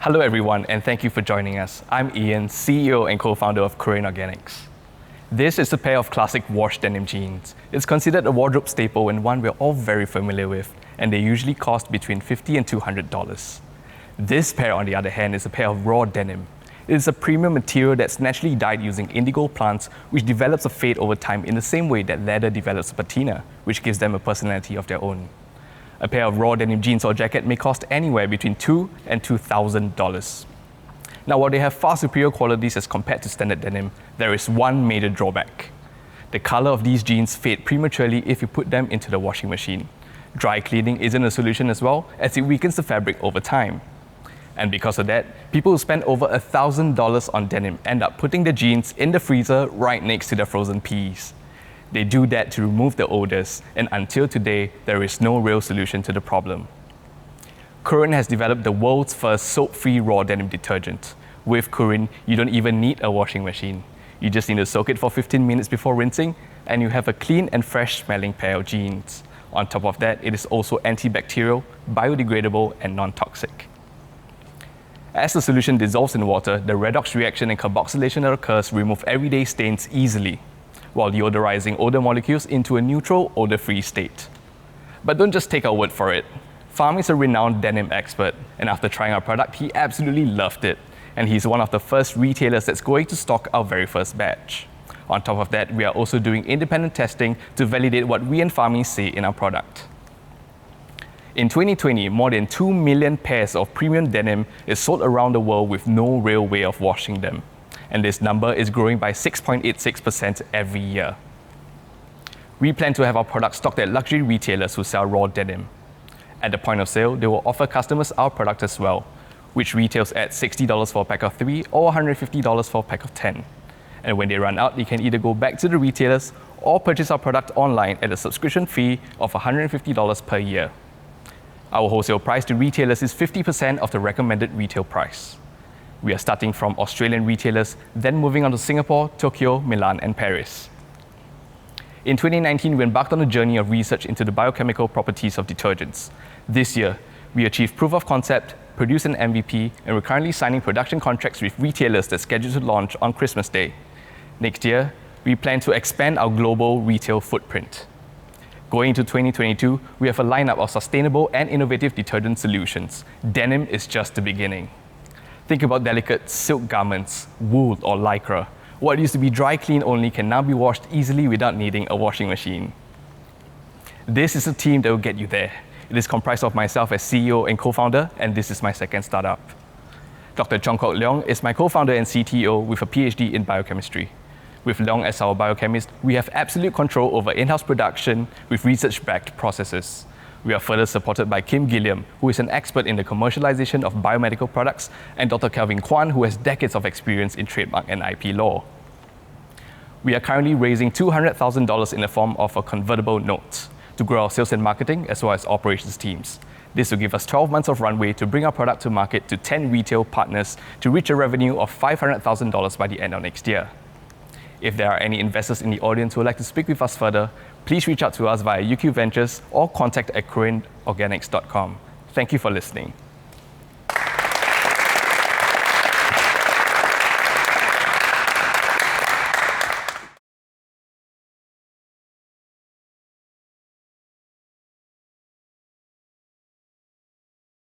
Hello everyone, and thank you for joining us. I'm Ian, CEO and co-founder of Kurin Organics. This is a pair of classic washed denim jeans. It's considered a wardrobe staple and one we're all very familiar with, and they usually cost between $50 and $200. This pair, on the other hand, is a pair of raw denim. It is a premium material that's naturally dyed using indigo plants, which develops a fade over time in the same way that leather develops a patina, which gives them a personality of their own. A pair of raw denim jeans or jacket may cost anywhere between $2,000 and $2,000. Now, while they have far superior qualities as compared to standard denim, there is one major drawback. The color of these jeans fade prematurely if you put them into the washing machine. Dry cleaning isn't a solution as well, as it weakens the fabric over time. And because of that, people who spend over $1,000 on denim end up putting the jeans in the freezer right next to the frozen peas. They do that to remove the odors, and until today, there is no real solution to the problem. Kurin has developed the world's first soap-free raw denim detergent. With Kurin, you don't even need a washing machine. You just need to soak it for 15 minutes before rinsing, and you have a clean and fresh-smelling pair of jeans. On top of that, it is also antibacterial, biodegradable, and non-toxic. As the solution dissolves in water, the redox reaction and carboxylation that occurs remove everyday stains easily, while deodorizing odor molecules into a neutral, odor-free state. But don't just take our word for it. Farm is a renowned denim expert, and after trying our product, he absolutely loved it. And he's one of the first retailers that's going to stock our very first batch. On top of that, we are also doing independent testing to validate what we and Farmies say in our product. In 2020, more than 2 million pairs of premium denim is sold around the world with no real way of washing them. And this number is growing by 6.86% every year. We plan to have our products stocked at luxury retailers who sell raw denim. At the point of sale, they will offer customers our product as well, which retails at $60 for a pack of 3 or $150 for a pack of 10. And when they run out, you can either go back to the retailers or purchase our product online at a subscription fee of $150 per year. Our wholesale price to retailers is 50% of the recommended retail price. We are starting from Australian retailers, then moving on to Singapore, Tokyo, Milan, and Paris. In 2019, we embarked on a journey of research into the biochemical properties of detergents. This year, we achieved proof of concept, produced an MVP, and we're currently signing production contracts with retailers that's scheduled to launch on Christmas Day. Next year, we plan to expand our global retail footprint. Going into 2022, we have a lineup of sustainable and innovative detergent solutions. Denim is just the beginning. Think about delicate silk garments, wool or lycra. What used to be dry clean only can now be washed easily without needing a washing machine. This is a team that will get you there. It is comprised of myself as CEO and co-founder, and this is my second startup. Dr. Chong Kok Leong is my co-founder and CTO with a PhD in biochemistry. With Leong as our biochemist, we have absolute control over in-house production with research-backed processes. We are further supported by Kim Gilliam, who is an expert in the commercialization of biomedical products, and Dr. Kelvin Kwan, who has decades of experience in trademark and IP law. We are currently raising $200,000 in the form of a convertible note to grow our sales and marketing as well as operations teams. This will give us 12 months of runway to bring our product to market to 10 retail partners to reach a revenue of $500,000 by the end of next year. If there are any investors in the audience who would like to speak with us further, please reach out to us via UQ Ventures or contact@kurinorganics.com. Thank you for listening.